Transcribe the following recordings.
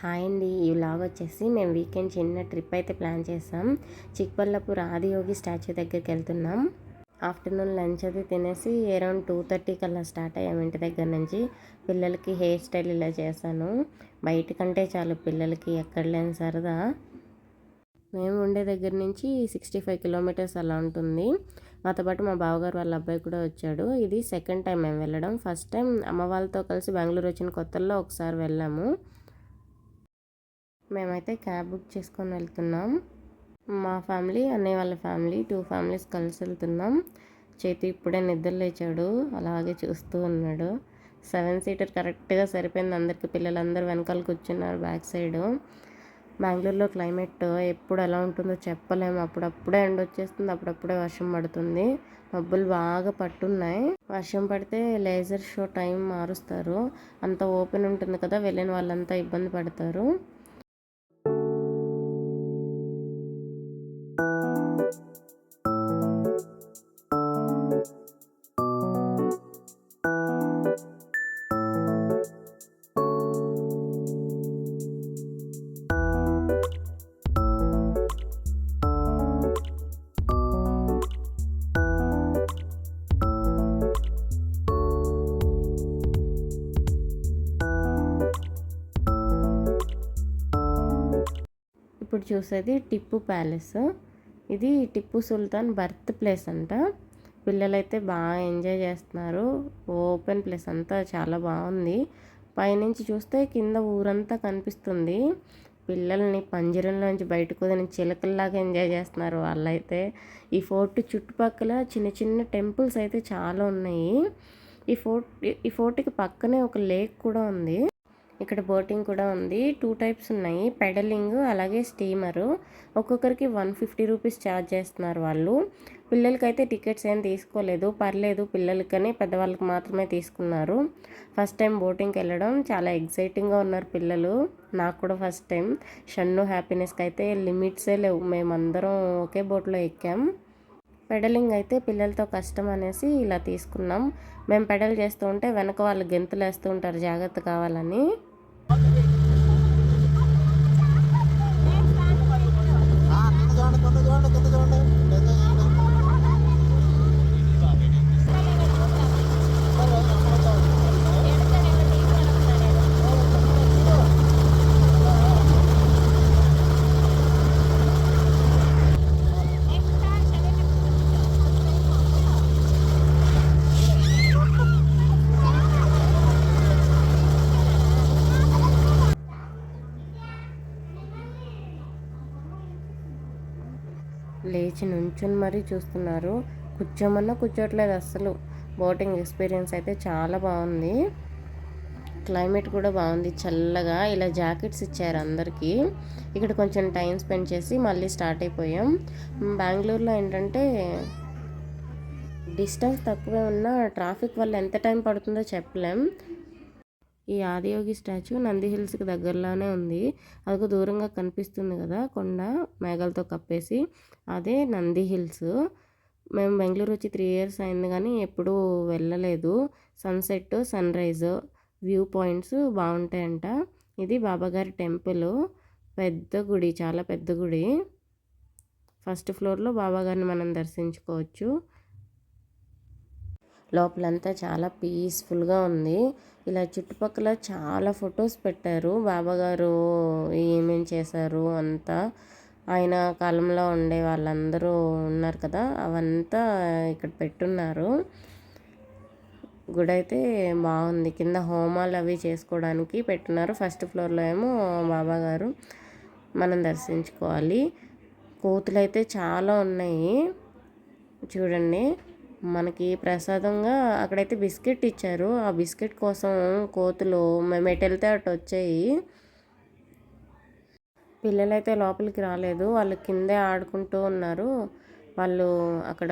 Hi అండి. ఈ vlog వచ్చేసి మేము వీకెండ్ చిన్న ట్రిప్ అయితే ప్లాన్ చేసాం. చిక్బల్లాపూర్ ఆదియోగి స్టాచ్యూ దగ్గరికి వెళ్తున్నాం. ఆఫ్టర్నూన్ లంచ్ అది తినేసి అరౌండ్ 2:30 కల్లా స్టార్ట్ అయ్యాము ఇంటి దగ్గర నుంచి. పిల్లలకి హెయిర్ స్టైల్ ఇలా చేశాను. బయటకంటే చాలు పిల్లలకి ఎక్కడ లేని సరదా. మేము ఉండే దగ్గర నుంచి 65 కిలోమీటర్స్ అలా ఉంటుంది. మాతో పాటు మా బావగారు వాళ్ళ అబ్బాయి కూడా వచ్చాడు. ఇది సెకండ్ టైం మేము వెళ్ళడం. ఫస్ట్ టైం అమ్మ వాళ్ళతో కలిసి బెంగళూరు వచ్చిన కొత్తల్లో ఒకసారి వెళ్ళాము. మేమైతే క్యాబ్ బుక్ చేసుకొని వెళ్తున్నాం. మా ఫ్యామిలీ, అన్నయ్య వాళ్ళ ఫ్యామిలీ, 2 ఫ్యామిలీస్ కలిసి వెళ్తున్నాం. చేతి ఇప్పుడే నిద్ర లేచాడు, అలాగే చూస్తూ ఉన్నాడు. 7 సీటర్ కరెక్ట్గా సరిపోయింది అందరికి. పిల్లలందరూ వెనకాల కూర్చున్నారు బ్యాక్ సైడు. బెంగళూరులో క్లైమేట్ ఎప్పుడు ఎలా ఉంటుందో చెప్పలేము. అప్పుడప్పుడే ఎండ వచ్చేస్తుంది, అప్పుడప్పుడే వర్షం పడుతుంది. మబ్బులు బాగా పట్టున్నాయి. వర్షం పడితే లేజర్ షో టైం మారుస్తారు. అంత ఓపెన్ ఉంటుంది కదా, వెళ్ళిన వాళ్ళంతా ఇబ్బంది పడతారు. ఇప్పుడు చూసేది టిప్పు ప్యాలెస్. ఇది టిప్పు సుల్తాన్ బర్త్ ప్లేస్ అంట. పిల్లలైతే బాగా ఎంజాయ్ చేస్తున్నారు. ఓపెన్ ప్లేస్ అంతా చాలా బాగుంది. పైనుంచి చూస్తే కింద ఊరంతా కనిపిస్తుంది. పిల్లల్ని పంజరంలోంచి బయటకు వదిలిన చిలకల్లాగా ఎంజాయ్ చేస్తున్నారు వాళ్ళైతే. ఈ ఫోర్ట్ చుట్టుపక్కల చిన్న చిన్న టెంపుల్స్ అయితే చాలా ఉన్నాయి. ఈ ఫోర్ట్కి పక్కనే ఒక లేక్ కూడా ఉంది. ఇక్కడ బోటింగ్ కూడా ఉంది. 2 టైప్స్ ఉన్నాయి, పెడలింగ్ అలాగే స్టీమరు. ఒక్కొక్కరికి 150 రూపీస్ ఛార్జ్ చేస్తున్నారు వాళ్ళు. పిల్లలకైతే టికెట్స్ ఏం తీసుకోలేదు, పర్లేదు పిల్లలకని, పెద్దవాళ్ళకి మాత్రమే తీసుకున్నారు. ఫస్ట్ టైం బోటింగ్కి వెళ్ళడం చాలా ఎగ్జైటింగ్గా ఉన్నారు పిల్లలు. నాకు కూడా ఫస్ట్ టైం. షన్ను హ్యాపీనెస్కి అయితే లిమిట్సే లేవు. మేమందరం ఒకే బోట్లో ఎక్కాం. పెడలింగ్ అయితే పిల్లలతో కష్టం అనేసి ఇలా తీసుకున్నాం. మేము పెడల్ చేస్తూ ఉంటే వెనక వాళ్ళు గెంతులు వేస్తూ ఉంటారు జాగ్రత్త కావాలని. లేచి నుంచుని మరీ చూస్తున్నారు. కూర్చోమన్నా కూర్చోట్లేదు అస్సలు. బోటింగ్ ఎక్స్పీరియన్స్ అయితే చాలా బాగుంది. క్లైమేట్ కూడా బాగుంది, చల్లగా. ఇలా జాకెట్స్ ఇచ్చారు అందరికీ. ఇక్కడ కొంచెం టైం స్పెండ్ చేసి మళ్ళీ స్టార్ట్ అయిపోయాం. బెంగళూరులో ఏంటంటే డిస్టెన్స్ తక్కువే ఉన్నా ట్రాఫిక్ వల్ల ఎంత టైం పడుతుందో చెప్పలేం. ఈ ఆదియోగి స్టాచ్యూ నంది హిల్స్కి దగ్గరలోనే ఉంది. అదిగో దూరంగా కనిపిస్తుంది కదా కొండ, మేఘాలతో కప్పేసి, అదే నంది హిల్స్. మేము బెంగళూరు వచ్చి 3 ఇయర్స్ అయింది కానీ ఎప్పుడూ వెళ్ళలేదు. Sunset, sunrise, view points బాగుంటాయంట. ఇది బాబాగారి టెంపుల్. పెద్ద గుడి, చాలా పెద్ద గుడి. ఫస్ట్ ఫ్లోర్లో బాబాగారిని మనం దర్శించుకోవచ్చు. లోపలంతా చాలా పీస్ఫుల్గా ఉంది. ఇలా చుట్టుపక్కల చాలా ఫొటోస్ పెట్టారు. బాబాగారు ఏమేం చేశారు అంతా, ఆయన కాలంలో ఉండే వాళ్ళందరూ ఉన్నారు కదా, అవంతా ఇక్కడ పెట్టున్నారు. గుడి అయితే బాగుంది. కింద హోమాలు అవి చేసుకోవడానికి పెట్టున్నారు. ఫస్ట్ ఫ్లోర్లో ఏమో బాబాగారు, మనం దర్శించుకోవాలి. కోతులు అయితే చాలా ఉన్నాయి చూడండి. మనకి ప్రసాదంగా అక్కడైతే బిస్కెట్ ఇచ్చారు. ఆ బిస్కెట్ కోసం కోతులు మేము ఎటు వెళ్తే అటు వచ్చాయి. పిల్లలైతే లోపలికి రాలేదు, వాళ్ళు కిందే ఆడుకుంటూ ఉన్నారు. వాళ్ళు అక్కడ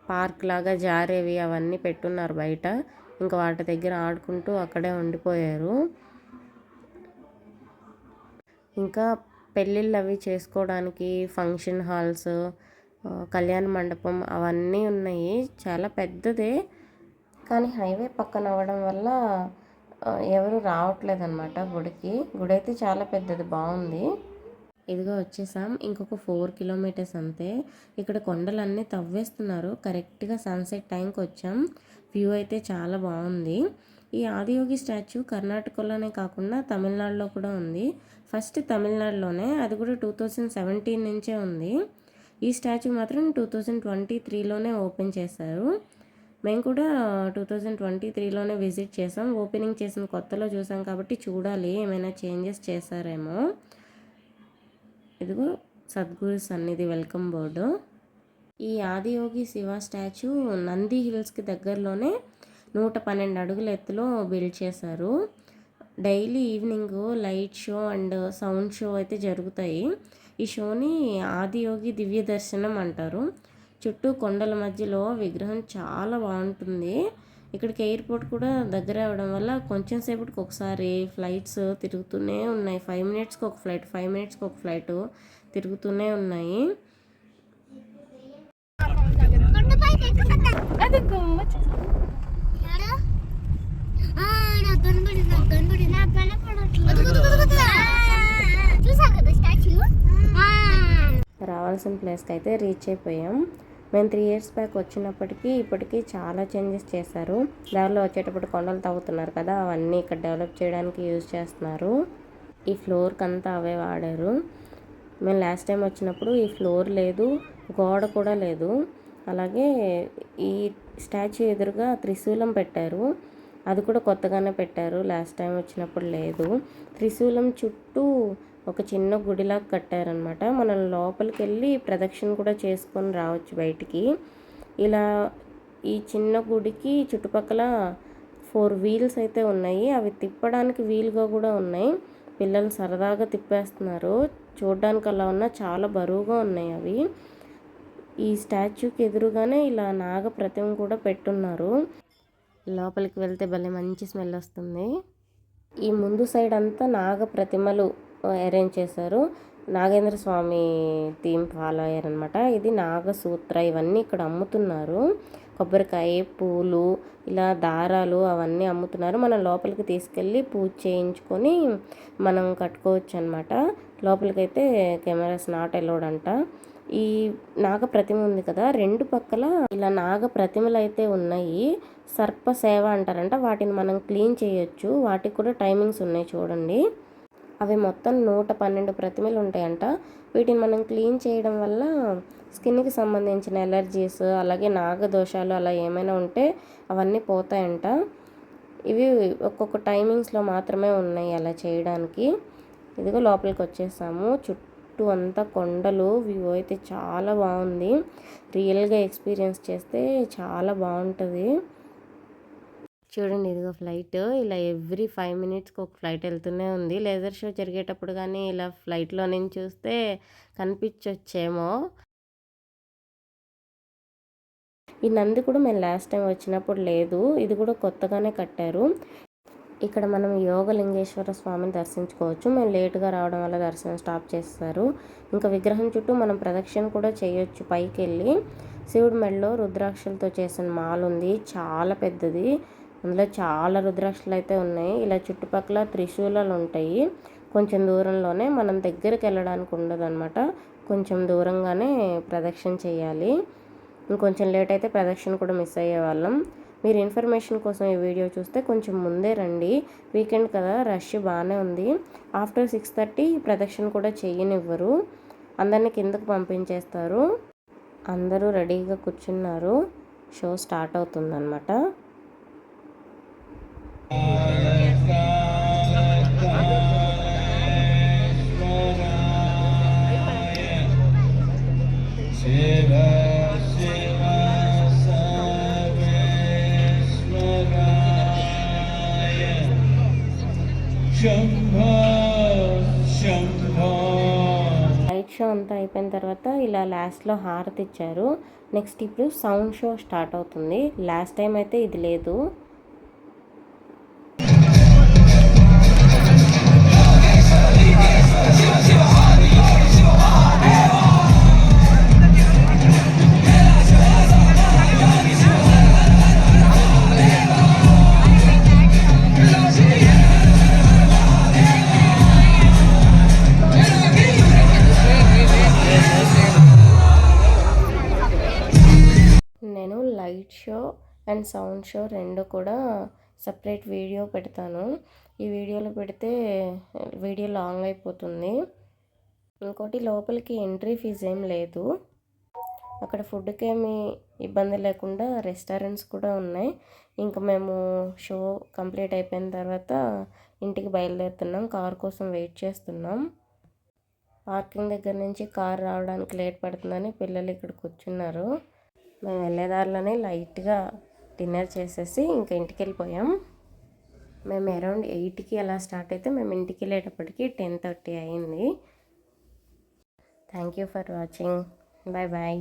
పార్క్ లాగా జారేవి అవన్నీ పెట్టున్నారు బయట. ఇంకా వాటి దగ్గర ఆడుకుంటూ అక్కడే ఉండిపోయారు. ఇంకా పెళ్ళిళ్ళు అవి చేసుకోవడానికి ఫంక్షన్ హాల్స్, కళ్యాణ మండపం అవన్నీ ఉన్నాయి. చాలా పెద్దదే, కానీ హైవే పక్కన అవ్వడం వల్ల ఎవరు రావట్లేదన్నమాట గుడికి. గుడి అయితే చాలా పెద్దది, బాగుంది. ఇదిగో వచ్చేసాం. ఇంకొక 4 కిలోమీటర్స్ అంతే. ఇక్కడ కొండలన్నీ తవ్వేస్తున్నారు. కరెక్ట్గా సన్సెట్ టైంకి వచ్చాం. వ్యూ అయితే చాలా బాగుంది. ఈ ఆదియోగి స్టాచ్యూ కర్ణాటకలోనే కాకుండా తమిళనాడులో కూడా ఉంది. ఫస్ట్ తమిళనాడులోనే, అది కూడా 2017 నుంచే ఉంది. ఈ స్టాచ్యూ మాత్రం 2023లోనే ఓపెన్ చేశారు. మేము కూడా 2023లోనే విజిట్ చేసాం. ఓపెనింగ్ చేసిన కొత్తలో చూసాం కాబట్టి చూడాలి ఏమైనా చేంజెస్ చేశారేమో. ఇదిగో సద్గురు సన్నిధి వెల్కమ్ బోర్డు. ఈ ఆదియోగి శివ స్టాచ్యూ నంది హిల్స్కి దగ్గరలోనే 112 అడుగుల ఎత్తులో బిల్డ్ చేశారు. Daily evening light show and sound show అయితే జరుగుతాయి. ఈ షోని ఆదియోగి దివ్య దర్శనం అంటారు. చుట్టూ కొండల మధ్యలో విగ్రహం చాలా బాగుంటుంది. ఇక్కడికి ఎయిర్పోర్ట్ కూడా దగ్గర అవ్వడం వల్ల కొంచెం సేపటికి ఒకసారి ఫ్లైట్స్ తిరుగుతూనే ఉన్నాయి. 5 మినిట్స్కి ఒక ఫ్లైట్, 5 మినిట్స్కి ఒక ఫ్లైట్ తిరుగుతూనే ఉన్నాయి. రావాల్సిన ప్లేస్కి అయితే రీచ్ అయిపోయాం. మేము 3 ఇయర్స్ బ్యాక్ వచ్చినప్పటికీ ఇప్పటికీ చాలా చేంజెస్ చేశారు. దారిలో వచ్చేటప్పుడు కొండలు తవ్వుతున్నారు కదా, అవన్నీ ఇక్కడ డెవలప్ చేయడానికి యూజ్ చేస్తున్నారు. ఈ ఫ్లోర్కి అంతా అవే వాడారు. మేము లాస్ట్ టైం వచ్చినప్పుడు ఈ ఫ్లోర్ లేదు, గోడ కూడా లేదు. అలాగే ఈ స్టాచ్యూ ఎదురుగా త్రిశూలం పెట్టారు. అది కూడా కొత్తగానే పెట్టారు, లాస్ట్ టైం వచ్చినప్పుడు లేదు. త్రిశూలం చుట్టూ ఒక చిన్న గుడిలాగా కట్టారనమాట. మనం లోపలికి వెళ్ళి ప్రదక్షిణ కూడా చేసుకొని రావచ్చు బయటికి. ఇలా ఈ చిన్న గుడికి చుట్టుపక్కల 4 వీల్స్ అయితే ఉన్నాయి. అవి తిప్పడానికి వీలుగా కూడా ఉన్నాయి. పిల్లలు సరదాగా తిప్పేస్తున్నారు. చూడడానికి అలా ఉన్నా చాలా బరువుగా ఉన్నాయి అవి. ఈ స్టాచ్యూకి ఎదురుగానే ఇలా నాగ ప్రతిమ కూడా పెట్టున్నారు. లోపలికి వెళ్తే భలే మంచి స్మెల్ వస్తుంది. ఈ ముందు సైడ్ అంతా నాగ ప్రతిమలు అరేంజ్ చేశారు. నాగేంద్ర స్వామి థీమ్ ఫాలో అయ్యారనమాట. ఇది నాగసూత్ర, ఇవన్నీ ఇక్కడ అమ్ముతున్నారు. కొబ్బరికాయ, పూలు, ఇలా దారాలు అవన్నీ అమ్ముతున్నారు. మనం లోపలికి తీసుకెళ్ళి పూజ చేయించుకొని మనం కట్టుకోవచ్చు అనమాట. లోపలికైతే కెమెరాస్ నాట్ అలౌడ్ అంట. ఈ నాగ ప్రతిమ ఉంది కదా, 2 పక్కల ఇలా నాగ ప్రతిమలు అయితే ఉన్నాయి. సర్ప సేవ అంటారంట. వాటిని మనం క్లీన్ చేయొచ్చు. వాటికి కూడా టైమింగ్స్ ఉన్నాయి చూడండి. అవి మొత్తం 112 ప్రతిమలు ఉంటాయంట. వీటిని మనం క్లీన్ చేయడం వల్ల స్కిన్కి సంబంధించిన ఎలర్జీస్, అలాగే నాగదోషాలు అలా ఏమైనా ఉంటే అవన్నీ పోతాయంట. ఇవి ఒక్కొక్క టైమింగ్స్లో మాత్రమే ఉన్నాయి అలా చేయడానికి. ఇదిగో లోపలికి వచ్చేసాము. చుట్టూ అంతా కొండలు. వ్యూ అయితే చాలా బాగుంది. రియల్గా ఎక్స్పీరియన్స్ చేస్తే చాలా బాగుంటుంది. చూడండి, ఇదిగో ఫ్లైట్. ఇలా ఎవ్రీ 5 మినిట్స్కి ఒక ఫ్లైట్ వెళ్తూనే ఉంది. లేజర్ షో జరిగేటప్పుడు కానీ ఇలా ఫ్లైట్లో నుంచి చూస్తే కనిపించొచ్చేమో. ఈ నంది కూడా మేము లాస్ట్ టైం వచ్చినప్పుడు లేదు. ఇది కూడా కొత్తగానే కట్టారు. ఇక్కడ మనం యోగలింగేశ్వర స్వామిని దర్శించుకోవచ్చు. మేము లేటుగా రావడం వల్ల దర్శనం స్టాప్ చేస్తారు. ఇంకా విగ్రహం చుట్టూ మనం ప్రదక్షిణ కూడా చేయొచ్చు పైకి వెళ్ళి. శివుడి మెడలో రుద్రాక్షలతో చేసిన మాల ఉంది, చాలా పెద్దది. అందులో చాలా రుద్రాక్షలు అయితే ఉన్నాయి. ఇలా చుట్టుపక్కల త్రిశూలాలు ఉంటాయి. కొంచెం దూరంలోనే, మనం దగ్గరికి వెళ్ళడానికి ఉండదు అనమాట. కొంచెం దూరంగానే ప్రదక్షిణ చేయాలి. ఇంకొంచెం లేట్ అయితే ప్రదక్షిణ కూడా మిస్ అయ్యే వాళ్ళం. మీరు ఇన్ఫర్మేషన్ కోసం ఈ వీడియో చూస్తే కొంచెం ముందే రండి. వీకెండ్ కదా, రష్ బాగానే ఉంది. ఆఫ్టర్ 6:30 ప్రదక్షిణ కూడా చేయనివ్వరు. అందరినీ కిందకు పంపించేస్తారు. అందరూ రెడీగా కూర్చున్నారు. షో స్టార్ట్ అవుతుందన్నమాట. లైట్ షో అంతా అయిపోయిన తర్వాత ఇలా లాస్ట్లో హారతి ఇచ్చారు. నెక్స్ట్ ఇప్పుడు సౌండ్ షో స్టార్ట్ అవుతుంది. లాస్ట్ టైం అయితే ఇది లేదు. అండ్ సౌండ్ షో రెండు కూడా సపరేట్ వీడియో పెడతాను. ఈ వీడియోలో పెడితే వీడియో లాంగ్ అయిపోతుంది. ఇంకోటి లోపలికి ఎంట్రీ ఫీజు ఏం లేదు. అక్కడ ఫుడ్కి ఏమి ఇబ్బంది లేకుండా రెస్టారెంట్స్ కూడా ఉన్నాయి. ఇంకా మేము షో కంప్లీట్ అయిపోయిన తర్వాత ఇంటికి బయలుదేరుతున్నాం. కార్ కోసం వెయిట్ చేస్తున్నాం. పార్కింగ్ దగ్గర నుంచి కార్ రావడానికి లేట్ పడుతుందని పిల్లలు ఇక్కడ కూర్చున్నారు. మేము వెళ్ళేదారిలోనే లైట్గా డిన్నర్ చేసేసి ఇంకా ఇంటికి వెళ్ళిపోయాం. మేము అరౌండ్ 8కి అలా స్టార్ట్ అయితే మేము ఇంటికి వెళ్ళేటప్పటికి 10:30 అయింది. Thank you for watching. Bye bye.